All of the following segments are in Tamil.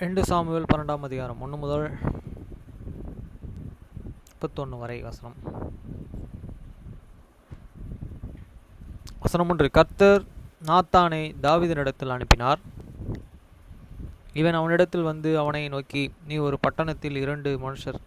2 சாமுவேல் 12ஆம் அதிகாரம் 1 முதல் 31 வரை வசனம். வசனம் 1. கர்த்தர் நாத்தானை தாவீதினிடத்தில் அனுப்பினார். இவன் அவனிடத்தில் வந்து அவனை நோக்கி, நீ ஒரு பட்டணத்தில் 2 மனுஷர்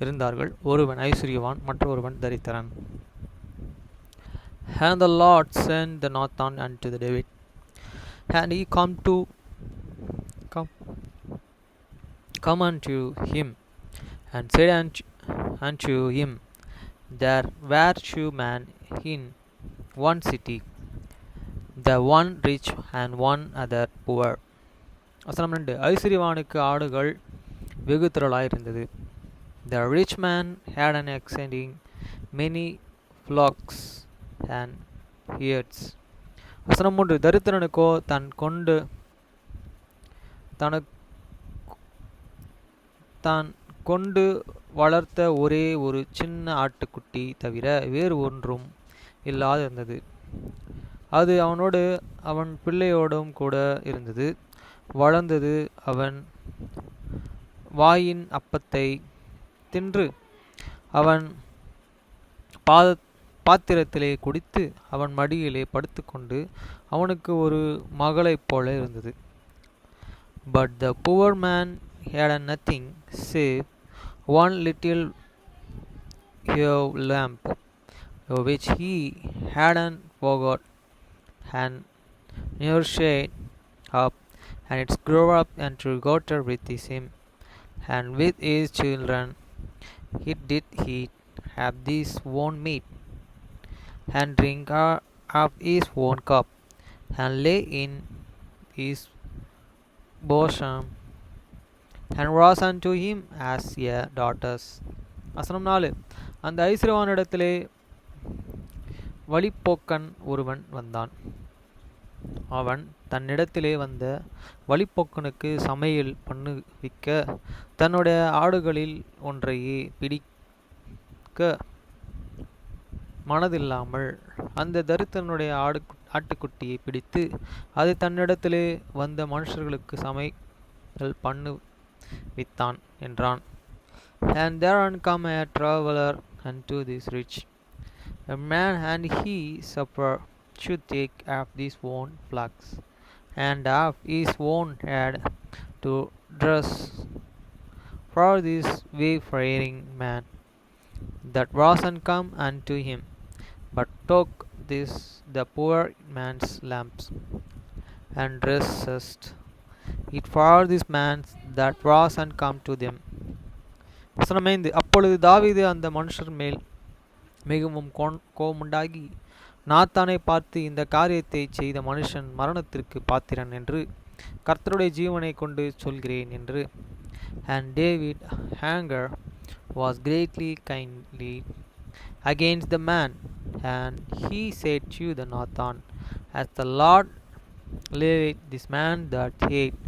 இருந்தார்கள், ஒருவன் ஐசுரியவான், மற்றொருவன் தரித்திரன். And the Lord sent the Nathan unto the David, and he come unto him, and said unto him, there were 2 men in one city, the one rich and one other poor. வசனம் 2. ஐசுரியவானுக்கு ஆடுகள் வெகு திரளாயிருந்தது. The rich man had an exceeding many flocks and herds. வசனம் 3. தரித்திரனுக்கோ தான் கொண்டு வளர்த்த ஒரே ஒரு சின்ன ஆட்டுக்குட்டி தவிர வேறு ஒன்றும் இல்லாதிருந்தது. அது அவனோடு அவன் பிள்ளையோடும் கூட இருந்தது. வளர்ந்தது. அவன் வாயின் அப்பத்தை தின்று அவன் பாத்திரத்திலே குடித்து அவன் மடியிலே படுத்துக்கொண்டு அவனுக்கு ஒரு மகளைப் போல இருந்தது. But the poor man had nothing save one little ewe lamb, which he hadn't forgot, and nourished up, and it grew up and got with him, and with his children it did eat of his own meat, and drink of his own cup, and lay in his bosom, and was unto him as a daughters. வசனம் 4. அந்த ஐசுரியவானிடத்திலே வழிப்போக்கன் ஒருவன் வந்தான். அவன் தன்னிடத்திலே வந்த வழிப்போக்கனுக்கு சமையல் பண்ணுவிக்க தன்னுடைய ஆடுகளில் ஒன்றையே பிடிக்க மனதில்லாமல் அந்த தரித்திரனுடைய ஆட்டுக்குட்டியை பிடித்து அதை தன்னிடத்திலே வந்த மனுஷர்களுக்கு சமையல் பண்ணுவித்தான் என்றான். And there come a traveler unto this rich a man, and he supper should take of his own flocks and of his own head to dress for this wayfaring man that wasn't come unto him, but took this the poor man's lamps, and dressed it for this man that wasn't come to them. வசனம் 5. அப்பொழுது தாவீது அந்த மனுஷர் மேல் மிகவும் கோபமுண்டாகி நாத்தானை பார்த்து, இந்த காரியத்தை செய்த மனுஷன் மரணத்திற்கு பாத்திரன் என்று கர்த்தருடைய ஜீவனை கொண்டு சொல்கிறேன் என்று. And David anger was greatly kindly against the man, and he said to the Nathan, as the Lord liveth, this man that hate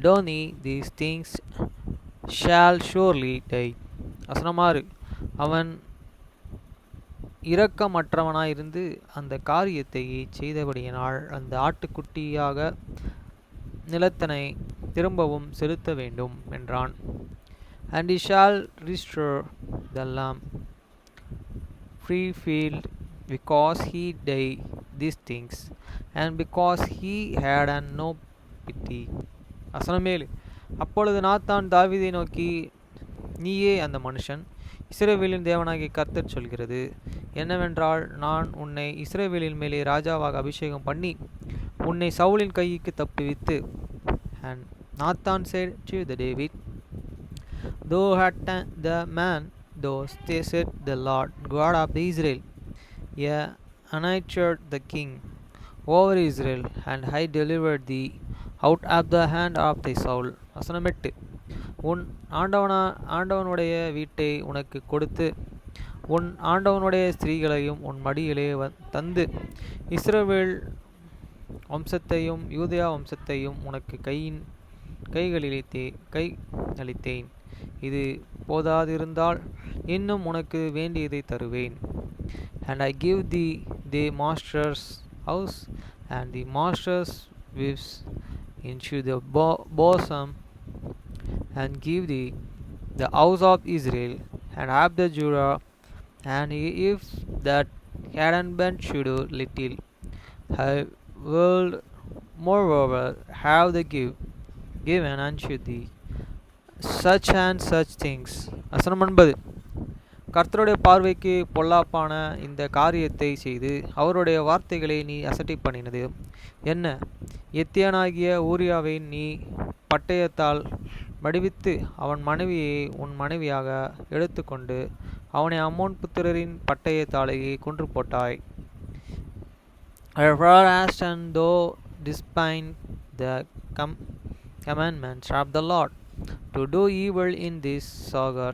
done these things shall surely die. வசனம் 6. அவன் இரக்கமற்றவனாயிருந்து அந்த காரியத்தை செய்தபடியினால் அந்த ஆட்டுக்குட்டியாக நிலத்தினை திரும்பவும் செலுத்த வேண்டும் என்றான். And he shall restore the lamb freefield, because he did these things, and because he had no pity. வசனம் 7. அப்பொழுது நாத்தான் தாவீதை நோக்கி, நீயே அந்த மனுஷன், இஸ்ரவேலின் தேவனாகிய கர்த்தர் சொல்கிறது என்னவென்றால், நான் உன்னை இஸ்ரவேலின் மேலே ராஜாவாக அபிஷேகம் பண்ணி உன்னை சவுலின் கைக்கு தப்புவித்து. And Nathan said to David, thou art the man, thou said the Lord God of Israel, anointed the king over Israel, and I delivered thee out of the hand of thy Saul. வசனம் 8. உன் ஆண்டவனுடைய வீட்டை உனக்கு கொடுத்து உன் ஆண்டவனுடைய ஸ்திரீகளையும் உன் மடியிலே தந்து இஸ்ரவேல் வம்சத்தையும் யூதா வம்சத்தையும் உனக்கு கையளித்தேன். இது போதாதிருந்தால் இன்னும் உனக்கு வேண்டியதை தருவேன். And I give thee the master's house and the master's wives into the bosom and give thee the house of Israel, and have the Judah, and if that Cadonban should do little, I will moreover have the given unto thee such and such things. வசனம் 9. கர்த்தருடைய பார்வைக்கு பொல்லாப்பான இந்த காரியத்தை செய்து அவருடைய வார்த்தைகளை நீ அசட்டை பண்ணினது என்ன? எத்தியனாகிய ஊரியாவை நீ பட்டயத்தால் மடிவித்து அவன் மனைவியை உன் மனைவியாக எடுத்துக்கொண்டு அவனை அம்மோன் புத்திரரின் பட்டயத்தாலேயே கொன்று போட்டாய். Wherefore hast and thou despise the commandments of the Lord, to do evil in this Sagar.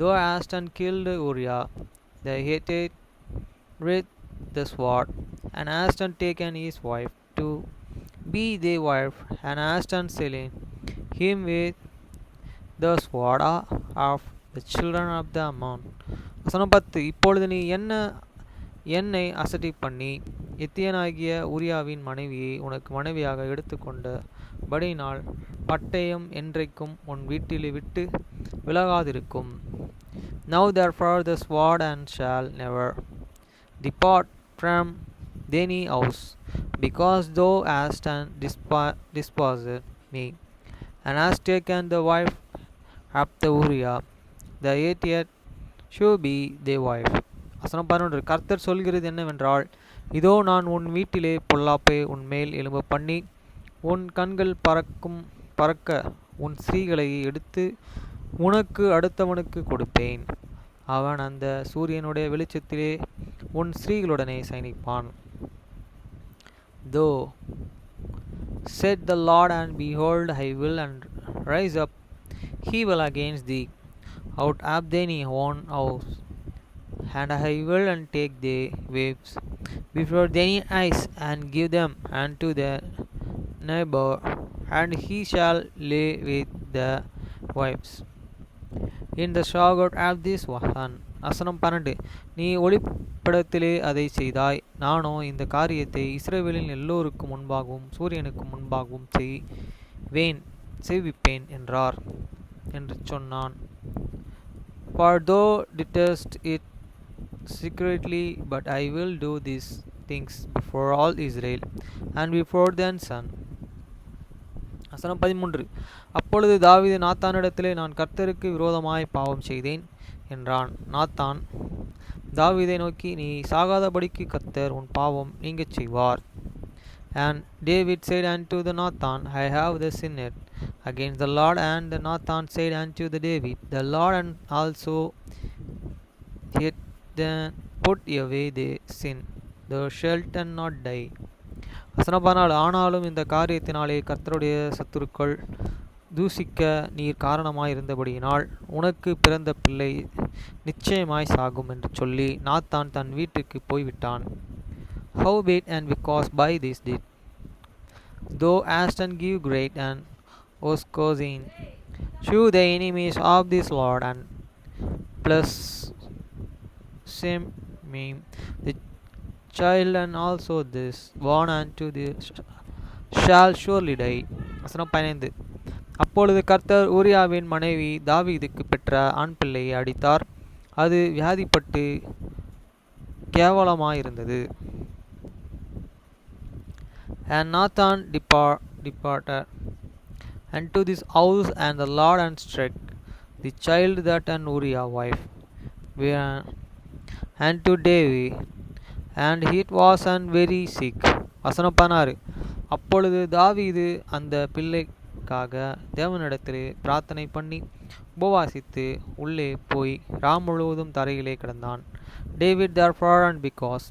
Thou hast and killed Uriah the Hittite with the sword, and hast and taken his wife to be thy wife, and hast and slain him with the sword of the children of the Ammon. வசனம் 10. இப்பொழுது நீ என்னை அசட்டை பண்ணி எத்தியனாகிய உரியாவின் மனைவியை உனக்கு மனைவியாக எடுத்துக்கொண்டபடியினால் பட்டயம் என்றைக்கும் உன் வீட்டிலே விட்டு விலகாதிருக்கும். Now therefore the sword and shall never depart from thine house, because thou hast despised me, and hast taken the wife of the Uriah the Hittite should be thy wife. வசனம் 11. கர்த்தர் சொல்கிறது என்னவென்றால், இதோ நான் உன் வீட்டிலே பொல்லாப்பை உன்மேல் எழும்ப பண்ணி உன் கண்கள் பறக்க உன் ஸ்திரீகளை எடுத்து உனக்கு அடுத்தவனுக்கு கொடுப்பேன். அவன் அந்த சூரியனுடைய வெளிச்சத்திலே உன் ஸ்திரீகளுடனே சயனிப்பான். Though said the Lord, and behold, I will and rise up evil against thee out of thine own house, and I will and take thy wives before thine eyes, and give them unto the neighbor, and he shall lay with the wives in the shaggot of this one. வசனம் 12. நீ ஒளிப்படத்திலே அதை செய்தாய், நானோ இந்த காரியத்தை இஸ்ரவேலின் எல்லோருக்கும் முன்பாகவும் சூரியனுக்கு முன்பாகவும் செய்விப்பேன் என்று சொன்னான். For thou didst it secretly, but I will do these things before all Israel and before their son. வசனம் 13. அப்பொழுது தாவீது நாத்தானிடத்திலே, நான் கர்த்தருக்கு விரோதமாய் பாவம் செய்தேன் என்றான். நாத்தான் தாவீதை நோக்கி, நீ சாகாதபடிக்கு கர்த்தர் உன் பாவம் நீங்கச் செய்வார். And David said unto the Nathan, I have sinned against the Lord. And the Nathan said unto the David, the Lord and also yet then put away the sin, thou shalt not die. வசனம் 14. ஆனாலும் இந்த காரியத்தினாலே கர்த்தருடைய சத்துருக்கள் தூசிக்க நீர் காரணமாய் இருந்தபடியினால் உனக்கு பிறந்த பிள்ளை நிச்சயமாய் சாகும் என்று சொல்லி நாத்தான் தன் வீட்டுக்கு போய்விட்டான். Howbeit, and because by this did thou hast and give great and oscosin to the enemies of this Lord, and plus same me the child, and also this born unto this shall surely die. வசனம் 15. அப்பொழுது கர்த்தர் ஊரியாவின் மனைவி தாவீதுக்கு பெற்ற ஆண் பிள்ளையை அடித்தார். அது வியாதிப்பட்டு கேவலமாயிருந்தது. And Nathan departed unto this house, and the Lord and struck the child that an Uriah wife unto David, and it was an very sick. வசனம் 16. அப்பொழுது தாவீது அந்த பிள்ளைக்காக தேவனிடத்திலே பிரார்த்தனை பண்ணி உபவாசித்து உள்ளே போய் ராம் முழுவதும் தரையிலே கிடந்தான். David therefore, and because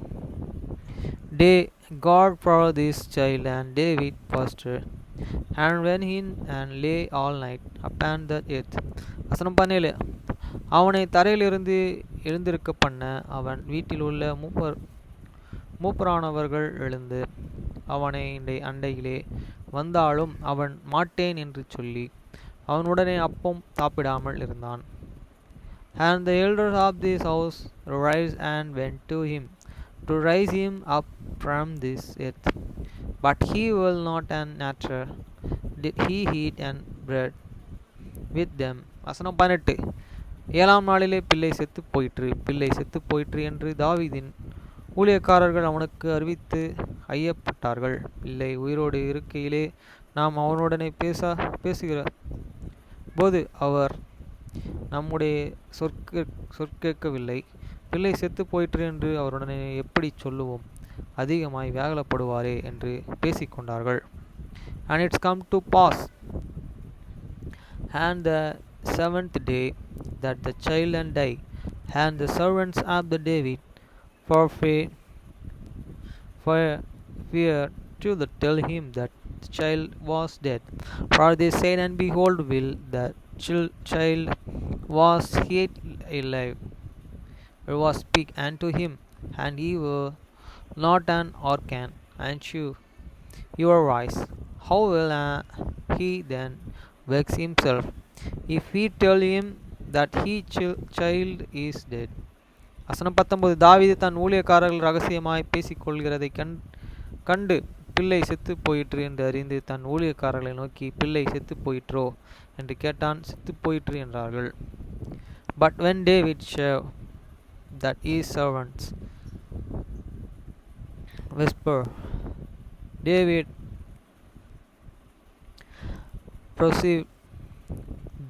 God for this child, and David fasted and went in and lay all night upon the earth. வசனம் 17. அவனை தரையிலிருந்து எழுந்திருக்க பண்ண அவன் வீட்டில் உள்ள மூப்பரானவர்கள் எழுந்து அவனை அண்டையிலே வந்தாலும் அவன் மாட்டேன் என்று சொல்லி அவனுடனே அப்பம் சாப்பிடாமல் இருந்தான். And the elders of this house arose and went to him to raise him up from this earth, but he will not, and neither did he eat and bread, with them. வசனம் 18. ஏழாம் நாளிலே பிள்ளை செத்து போயிற்று என்று தாவீதின் ஊழியக்காரர்கள் அவனுக்கு அறிவித்து ஐயப்பட்டார்கள். பிள்ளை உயிரோடு இருக்கையிலே நாம் அவனுடனே பேசுகிற போது அவர் நம்முடைய சொற்கேட்கவில்லை. பிள்ளை செத்து போயிற்று என்று அவருடனே எப்படி சொல்லுவோம்? அதிகமாய் வேகலப்படுவாரே என்று பேசிக்கொண்டார்கள். And it's come to pass and the 7th day that the child and die, and the servants of the David for fear to tell him that the child was dead. For they said, and behold, will the child was yet alive. It was speak unto him, and he were not an organ, and your voice. How will he then vex himself, if we tell him that his child is dead? வசனம் 19. தாவீது தன் ஊழியக்காரர்கள் ரகசியமாய் பேசிக்கொள்கிறதை கண்டு பிள்ளை செத்து போயிற்று என்று அறிந்து தன் ஊழியக்காரர்களை நோக்கி, பிள்ளை செத்து போயிற்றோ என்று கேட்டான். செத்து போயிற்று என்றார்கள். But when David saw that his servants whisper, David perceived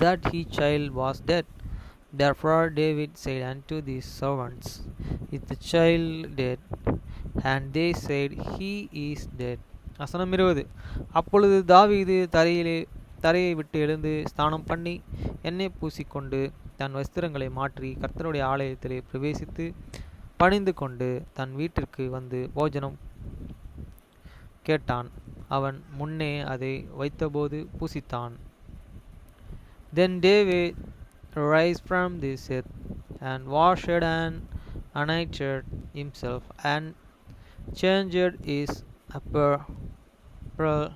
that his child was dead. Therefore David said unto these servants, is the child dead? And they said, he is dead. வசனம் 20. அப்பொழுது தாவீது தரையை விட்டு எழுந்து ஸ்நானம் பண்ணி எண்ணெய் பூசிக்கொண்டு தன் வஸ்திரங்களை மாற்றி கர்த்தருடைய ஆலயத்திலே பிரவேசித்து பணிந்து கொண்டு தன் வீட்டிற்கு வந்து போஜனம் கேட்டான். அவன் முன்னே அதை வைத்தபோது பூசித்தான். Then David arose from the earth and washed and anointed himself and changed his apparel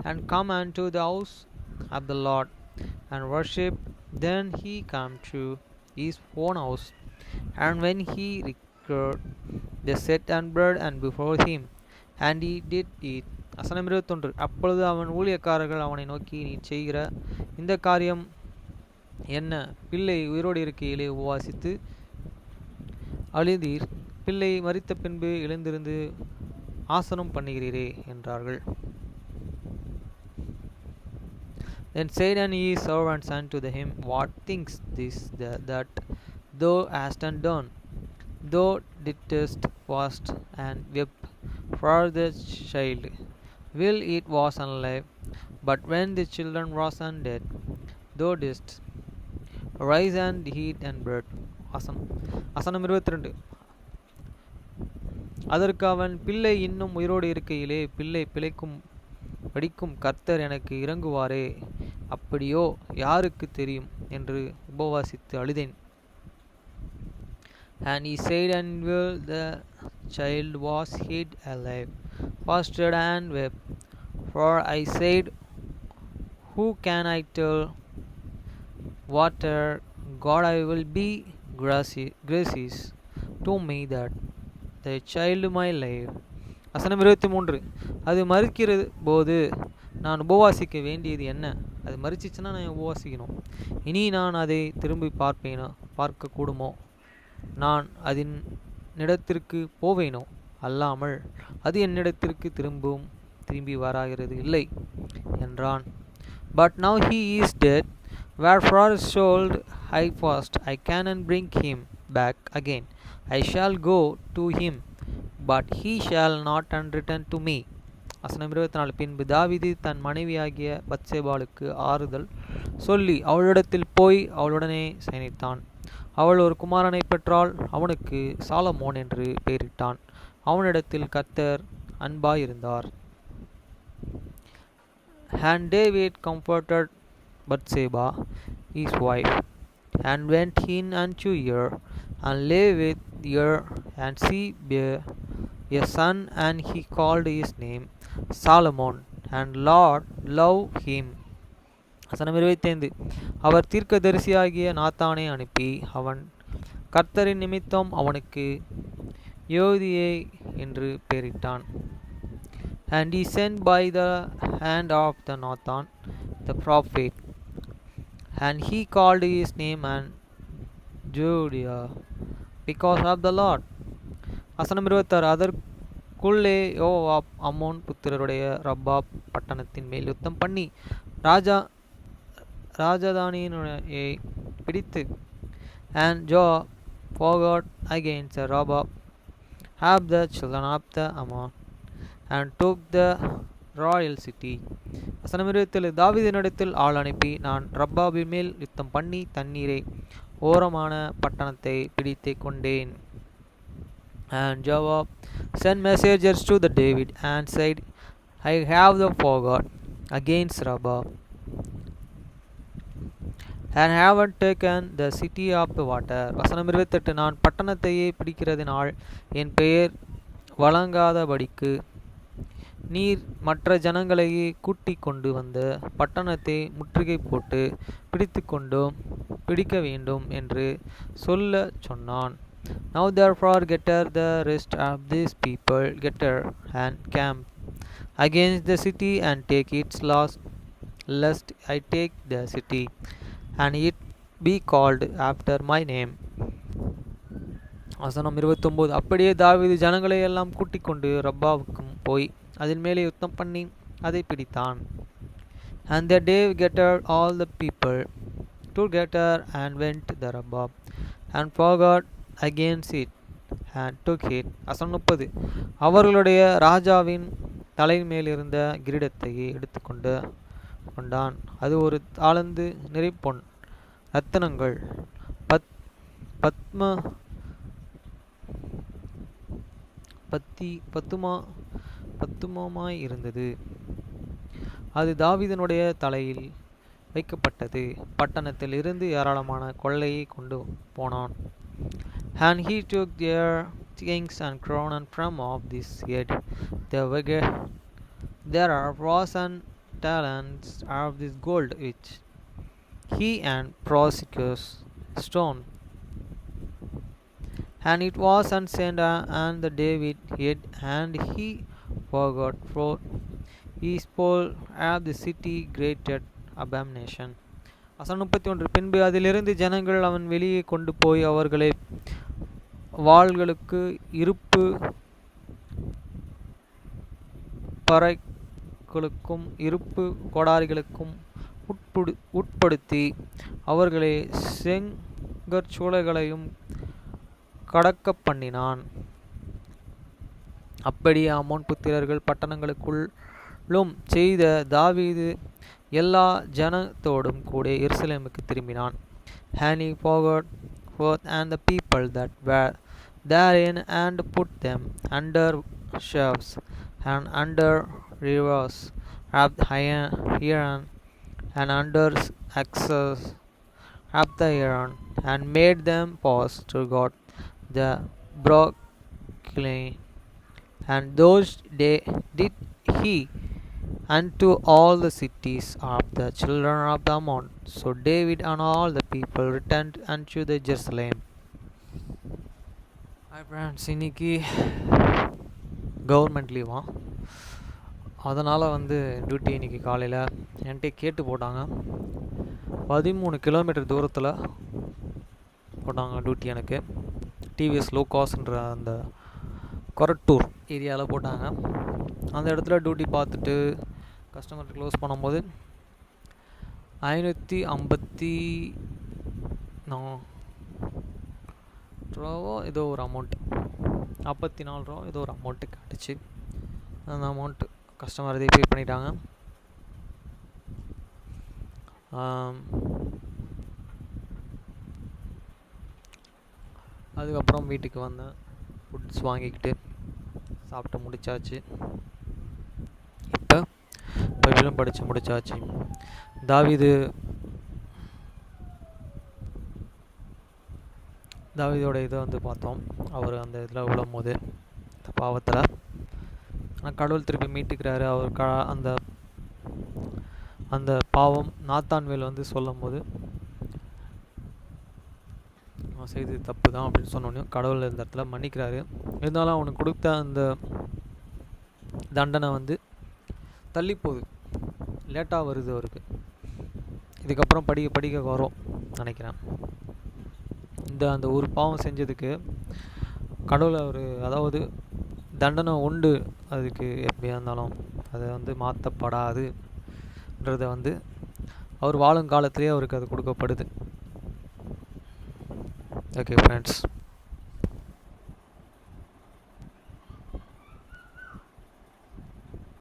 and come unto the house of the Lord and worshipped. Then he came to his own house, and when he returned, they set and bread and before him, and he did eat. வசனம் 21. அப்பொழுது அவன் ஊழியக்காரர்கள் அவனை நோக்கி, நீ செய்கிற இந்த காரியம் என்ன? பிள்ளை உயிரோடு இருக்கையிலே உபவாசித்து அழுதீர், பிள்ளை மரித்த பின்பு எழுந்திருந்து ஆசனம் பண்ணுகிறீரே என்றார்கள். Then said his servants unto him, what things this that thou hast done? Thou didst fast and wept for the child, will it was alive, but when the children was dead, thou didst rise and eat and bread. வசனம் 22. அதற்கு அவன், பிள்ளை இன்னும் உயிரோடு இருக்கையிலே பிள்ளை படிக்கும் கர்த்தர் எனக்கு இறங்குவாரே, அப்படியோ யாருக்கு தெரியும் என்று உபவாசித்து அழுதேன். And he said, and will the child was yet alive, fasted and wept. For I said, who can I tell whatever God I will be gracious to me that the child may live. வசனம் 23. அது மறுக்கிற போது நான் உபவாசிக்க வேண்டியது என்ன? அது மறுச்சிச்சுன்னா நான் உபவாசிக்கணும். இனி நான் அதை திரும்பி பார்க்க கூடுமோ? நான் அதனிடத்திற்கு போவேனோ? அல்லாமல் அது என்னிடத்திற்கு திரும்பி வராகிறது இல்லை என்றான். But now he is dead, wherefore should I fast? I cannot bring him back again. I shall go to him, but he shall not return to me. வசனம் 24. பின்பு தாவீது தன் மனைவியாகிய பத்சேபாளுக்கு ஆறுதல் சொல்லி அவளிடத்தில் போய் அவளுடனே சயனித்தான். அவள் ஒரு குமாரனை பெற்றாள். அவனுக்கு சாலமோன் என்று பெயரிட்டான். அவனிடத்தில் கர்த்தர் அன்பாயிருந்தார். And David comforted Bathsheba his wife, and went in unto her, and lay with her, and she bare a son, and he called his name Solomon, and Lord loved him. வசனம் 25. அவர் தீர்க்கதரிசியாகிய நாத்தானை அனுப்பி அவன் கர்த்தரின் நிமித்தம் அவனுக்கு யோதியே என்று பெயரிட்டான். And he sent by the hand of the Nathan the prophet, And he called his name and Judea because of the Lord. வசனம் 26. அதற்குள்ளே யோவாப் அம்மோன் புத்திரருடைய ரப்பா பட்டணத்தின் மேல் யுத்தம் பண்ணி ராஜதானியை பிடித்து, and Joab fought against the Rabbah of the children of the Ammon and took the royal city. வசனம் 27. தாவீதினிடத்தில் ஆள் அனுப்பி, நான் ரப்பாவின் மேல் யுத்தம் பண்ணி தண்ணீரை ஓரமான பட்டணத்தை பிடித்து கொண்டேன். And Joab sent messengers to the David and said, I have the fought against Rabbah and haven't taken the city of the water. வசனம் 28. நான் பட்டணத்தையே பிடிக்கிறதினால் என் பெயர் வழங்காதபடிக்கு நீர் மற்ற ஜனங்களையே கூட்டிக் கொண்டு வந்து பட்டணத்தை முற்றுகை போட்டு பிடிக்க வேண்டும் என்று சொல்லச் சொன்னான். Now therefore gather the rest of these people, gather and camp against the city and take its loss, lest I take the city and it be called after my name. வசனம் 29. அப்படியே தாவீது ஜனங்களை எல்லாம் கூட்டிக் கொண்டு ரப்பாவுக்கும் போய் அதன் மேலே யுத்தம் பண்ணி அதை பிடித்தான். And the David gathered all the people together and went to the Rabbah and fought against it and took it. வசனம் 30. அவர்களுடைய ராஜாவின் தலைமேலிருந்த கிரீடத்தை எடுத்துக்கொண்டு கொண்டான். அது ஒரு தாளந்து நிறைப்பொன் ரத்தினங்கள் பத்துமாய் இருந்தது. அது தாவீதினுடைய தலையில் வைக்கப்பட்டது. பட்டணத்தில் இருந்து ஏராளமான கொள்ளையை கொண்டு போனான். And he took their things and crown and from off this head there are 1,000 talents of this gold which he and Prosicus stone. And it was sent and the David hid, and he forgot, for he spoiled of the city greater abomination. வசனம் 31. பின்பு அதிலிருந்து ஜனங்கள் அவன் வெளியே கொண்டு போய் அவர்களை வாள்களுக்கு இருப்பு பறைகளுக்கும் இருப்பு கோடாரிகளுக்கும் உட்படுத்தி அவர்களை செங்கற்சூளைகளையும் கடக்க பண்ணினான். அப்படியே அம்மோன் புத்திரர்கள் பட்டணங்களுக்குள்ளும் செய்த தாவீது எல்லா ஜனத்தோடும் கூட எருசலேமுக்கு திரும்பினான். And he fought forth and the people that were therein and put them under sheaves and under rivers of iron and under axes of the iron, and made them pass to God the Brooklyn. And those did he unto all the cities of the children of the Ammon. So David and all the people returned unto the Jerusalem. Hi friends, இன்னைக்கு கவர்மெண்ட் லீவா, அதனால் டியூட்டி இன்றைக்கி காலையில் என்கிட்ட கேட்டு போட்டாங்க. 13 கிலோமீட்டர் தூரத்தில் போட்டாங்க டியூட்டி. எனக்கு டிவிஎஸ் லோ காஸ்ட்ன்ற அந்த கொரட்டூர் ஏரியாவில் போட்டாங்க. அந்த இடத்துல டியூட்டி பார்த்துட்டு கஸ்டமர் க்ளோஸ் பண்ணும்போது 554 ரூபாவோ ஏதோ ஒரு அமௌண்ட், 44 ரூபா ஏதோ ஒரு அமௌண்ட்டு காட்டுச்சு. அந்த அமௌண்ட்டு கஸ்டமர் இதை பே பண்ணிட்டாங்க. அதுக்கப்புறம் வீட்டுக்கு வந்தேன், ஃபுட்ஸ் வாங்கிக்கிட்டு சாப்பிட்டு முடித்தாச்சு. இப்போ பைபிளும் படித்து முடித்தாச்சு. தாவீதோட இதை பார்த்தோம். அவர் அந்த இதில் விழும்போது அந்த பாவத்தில் கடவுள் திருப்பி மீட்டுக்கிறாரு. அவர் அந்த பாவம் நாத்தான்வேல் சொல்லும் போது அவன் செய்தது தப்பு தான் அப்படின்னு சொன்னோன்னே கடவுள் இந்த இடத்துல மன்னிக்கிறாரு. இருந்தாலும் அவனுக்கு கொடுத்த அந்த தண்டனை தள்ளி போகுது, லேட்டாக வருது அவருக்கு. இதுக்கப்புறம் படிக்க படிக்க வரும் நினைக்கிறேன். அந்த ஒரு பாவம் செஞ்சதுக்கு கடவுளை அதாவது தண்டனை உண்டு, அதுக்கு எப்படியா இருந்தாலும் அதை மாற்றப்படாதுன்றதை அவர் வாழும் காலத்திலே அவருக்கு அது கொடுக்கப்படுது. Okay friends.